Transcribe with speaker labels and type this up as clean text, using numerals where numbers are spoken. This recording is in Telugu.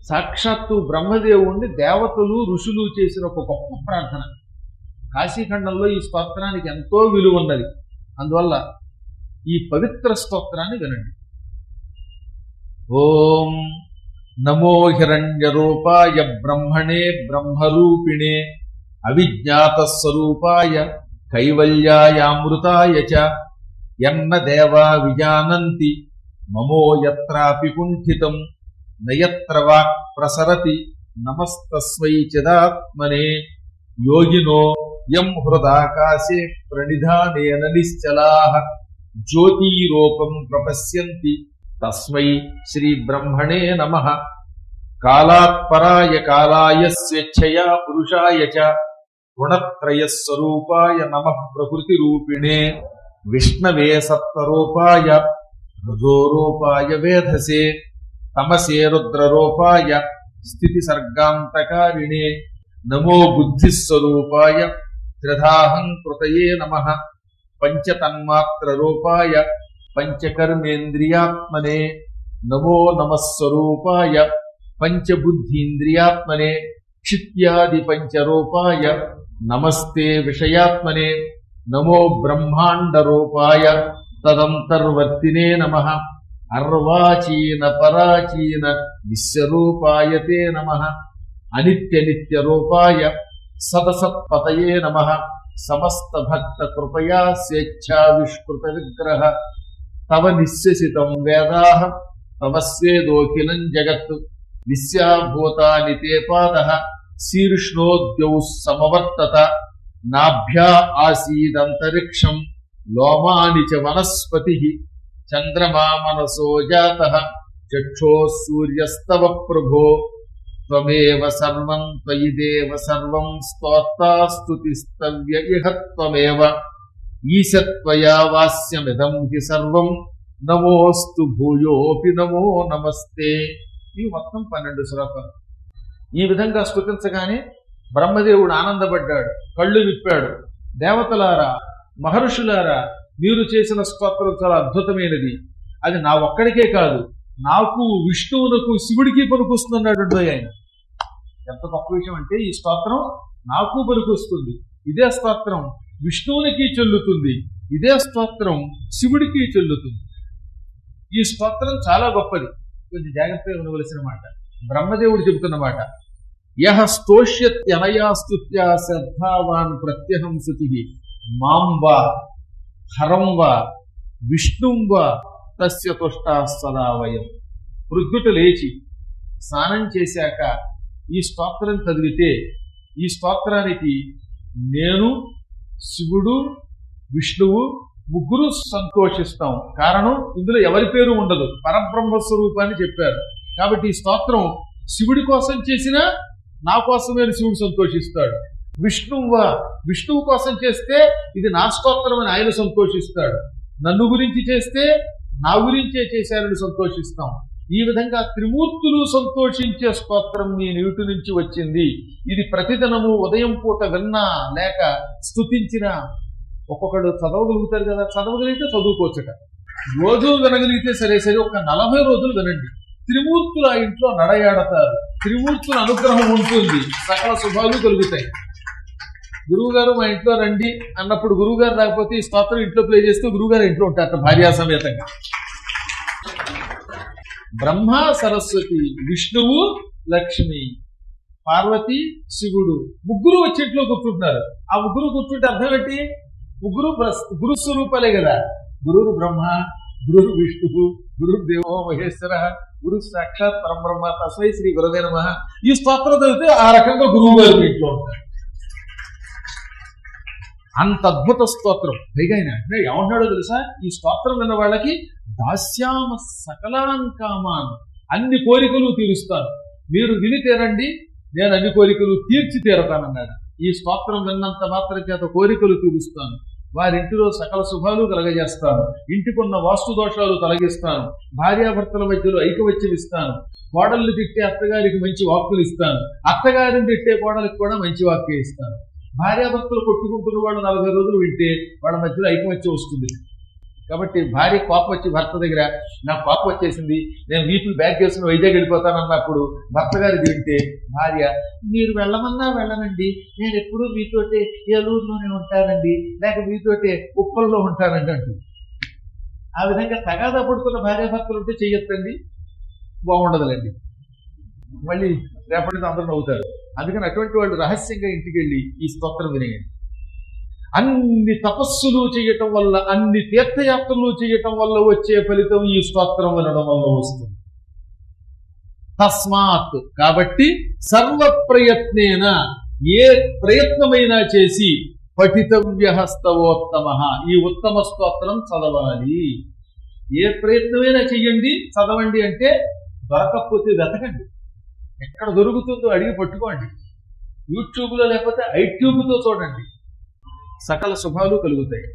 Speaker 1: సాక్షాత్తు బ్రహ్మదేవుణ్ణి దేవతలు ఋషులు చేసిన ఒక గొప్ప ప్రార్థన. కాశీఖండంలో ఈ స్తోత్రానికి ఎంతో విలువ ఉన్నది. అందువల్ల ఈ పవిత్ర స్తోత్రాన్ని వినండి. ఓం నమో హిరణ్య రూపాయ బ్రహ్మణే బ్రహ్మరూపిణే అవిజ్ఞాత స్వరూపాయ కైవల్యాయామృతాయ చ యన్న దేవా విజానంతి మమో యత్రాపి కుంఠితం నయత్ర వాక్ ప్రసరతి నమస్తస్మై చిదాత్మనే యోగినో యం హృదాకాశే ప్రణిధానేన నిశ్చలాః జ్యోతిరూపం ప్రపశ్యంతి తస్మై శ్రీ బ్రహ్మణే నమః. కాలాత్పరాయ కాలాయ స్వేచ్ఛయా పురుషాయ చ గుణత్రయ స్వరూపాయ నమః ప్రకృతి రూపిణే విష్ణవే సత్వరూపాయ రజోరూపాయ వేధసే తమసే రుద్రరూపాయ స్థితి సర్గాంతకారిణే నమో బుద్ధిస్వరూపాయ త్రిధాహంకృతయే నమః. పంచతన్మాత్ర రూపాయ పంచకర్మేంద్రియాత్మనే నమో నమస్వరూపాయ పంచబుద్ధీంద్రియాత్మనే క్షిత్యాది పంచరూపాయ నమస్తే విషయాత్మనే నమో బ్రహ్మాండ రూపాయ తదంతర్వర్తినే నమః. అర్వాచీన పరాచీన విశ్వరూపాయ తే నమః. అనిత్య నిత్య రూపాయ సదసత్పతయే నమః. సమస్త భక్త కృపయా స్వేచ్ఛావిష్కృత విగ్రహ తవ నిశ్వసితం వేదాః తవ స్వేదోఖిలం జగత్ విశ్యాభూతాని తే పాదః శీర్ష్ణోద్యౌ సమవర్తత నాభ్యా ఆసీదంతరిక్షం లోమాని చ వనస్పతిః చంద్రమా మనసో జాతః చక్షోః సూర్యస్తవ ప్రభో త్వమేవ సర్వం త్వయి దేవ సర్వం స్తోత్తా స్తుతిస్తవ్య ఇహ త్వమేవ ఈశత్వయా వాస్యమిదం హి సర్వం నమోస్తు భూయోపి నమో నమస్తే. ఇవి మొత్తం 12 శ్లోకాలు. ఈ విధంగా స్తుతించగానే బ్రహ్మదేవుడు ఆనందపడ్డాడు, కళ్ళు విప్పాడు. దేవతలారా, మహర్షులారా, మీరు చేసిన స్తోత్రం చాలా అద్భుతమైనది. అది నా ఒక్కడికే కాదు, నాకు, విష్ణువునకు, శివుడికి పనికొస్తున్నాడు ఆయన. ఎంత గొప్ప విషయం అంటే ఈ స్తోత్రం నాకు పనికొస్తుంది, ఇదే స్తోత్రం విష్ణువునికి చెల్లుతుంది, ఇదే స్తోత్రం శివుడికి చెల్లుతుంది. ఈ స్తోత్రం చాలా గొప్పది. కొంచెం జాగ్రత్తగా ఉండవలసిన మాట. బ్రహ్మదేవుడు చెబుతున్న మాట. యః స్తోష్యత్యనయా స్తుత్యా శ్రద్ధావాన్ ప్రత్యహం శృతిః మాం వా హరం వా విష్ణుం వా తస్య తుష్టాః సదా వయం. ప్రొద్దుట లేచి స్నానం చేశాక ఈ స్తోత్రం చదివితే ఈ స్తోత్రానికి నేను, శివుడు, విష్ణువు ముగ్గురు సంతోషిస్తాం. కారణం, ఇందులో ఎవరి పేరు ఉండదు, పరబ్రహ్మ స్వరూపాన్ని చెప్పారు. కాబట్టి ఈ స్తోత్రం శివుడి కోసం చేసినా నా కోసమే శివుడు సంతోషిస్తాడు. విష్ణువు కోసం చేస్తే ఇది నా స్తోత్రం అని ఆయన సంతోషిస్తాడు. నన్ను గురించి చేస్తే నా గురించే చేశారని సంతోషిస్తాం. ఈ విధంగా త్రిమూర్తులు సంతోషించే స్తోత్రం మీ నీటి నుంచి వచ్చింది. ఇది ప్రతిదినము ఉదయం పూట విన్నా లేక స్తుతించినా, ఒక్కొక్కడు చదవగలుగుతారు కదా, చదవగలిగితే చదువుకోవచ్చుట, రోజు వినగలిగితే సరే ఒక 40 రోజులు వినండి. త్రిమూర్తులు ఆ ఇంట్లో నడయాడతారు, త్రిమూర్తుల అనుగ్రహం ఉంటుంది, సకల శుభాలు కలుగుతాయి. గురువుగారు మా ఇంట్లో రండి అన్నప్పుడు గురువుగారు రాకపోతే ఈ స్తోత్రం ఇంట్లో ప్లే చేస్తూ గురువుగారు ఇంట్లో ఉంటారు భార్యా సమేతంగా. బ్రహ్మ, సరస్వతి, విష్ణువు, లక్ష్మి, పార్వతి, శివుడు ముగ్గురు వచ్చి ఇంట్లో కూర్చుంటున్నారు. ఆ ముగ్గురు కూర్చుంటే అర్థం ఏంటి? ముగ్గురు గురుస్వరూపాలే కదా. గురువు బ్రహ్మ, గురువు విష్ణువు, గురు దేవో మహేశ్వర, గురు సాక్షాత్ పరబ్రహ్మ తస్మై శ్రీ గురవే నమః. ఈ స్తోత్రం చదివితే ఆ రకంగా గురువు గారు ఇంట్లో ఉంటారు. అంత అద్భుత స్తోత్రం. పైగా ఆయన ఏమంటున్నాడో తెలుసా? ఈ స్తోత్రం విన్న వాళ్ళకి దాస్యామ సకలాన్ కామాన్, అన్ని కోరికలు తీరుస్తాను, మీరు విని తీరండి, నేను అన్ని కోరికలు తీర్చి తీరతానన్నాడు. ఈ స్తోత్రం విన్నంత మాత్రం చేత కోరికలు తీరుస్తాను, వారింటిలో సకల శుభాలు కలగజేస్తాను, ఇంటికున్న వాస్తు దోషాలు తొలగిస్తాను, భార్యాభర్తల మధ్యలో ఐకమత్యం ఇస్తాను, కోడళ్ళు తిట్టే అత్తగారికి మంచి వాక్కులు ఇస్తాను, అత్తగారిని తిట్టే కోడలికి కూడా మంచి వాక్యం ఇస్తాను. భార్యాభర్తలు కొట్టుకుంటున్న వాళ్ళు 40 రోజులు వింటే వాళ్ళ మధ్యలో ఐకమత్యం వస్తుంది. కాబట్టి భార్య కోపం వచ్చి భర్త దగ్గర నాకు కోపం వచ్చేసింది, నేను వీపులు బ్యాగ్ చేసుకుని వైజాగ్ వెళ్ళిపోతానన్నప్పుడు భర్త గారికి వింటే భార్య మీరు వెళ్ళమన్నా వెళ్ళనండి, నేను ఎప్పుడూ మీతోటే ఏలూరులోనే ఉంటానండి, లేక మీతోటే ఉప్పల్లో ఉంటానండి అంటూ. ఆ విధంగా తగాదా పడుతున్న భార్యాభర్తలు ఉంటే చెయ్యొద్దండి, బాగుండదులండి. మళ్ళీ రేపటి నుంచి అందరూ నవ్వుతారు. అందుకని అటువంటి వాళ్ళు రహస్యంగా ఇంటికి వెళ్ళి ఈ స్తోత్రం వినేయండి. అన్ని తపస్సులు చేయటం వల్ల, అన్ని తీర్థయాత్రలు చేయటం వల్ల వచ్చే ఫలితం ఈ స్తోత్రం వినడం వల్ల వస్తుంది. తస్మాత్ కాబట్టి సర్వ ప్రయత్నేన ఏ ప్రయత్నమైనా చేసి పఠితవ్యస్తవోత్తమ ఈ ఉత్తమ స్తోత్రం చదవాలి. ఏ ప్రయత్నమైనా చెయ్యండి, చదవండి. అంటే దొరకకపోతే వెతకండి, ఎక్కడ దొరుకుతుందో అడిగి పట్టుకోండి. యూట్యూబ్లో లేకపోతే ఐట్యూబ్తో చూడండి, సకల శుభాలు కలుగుతాయి.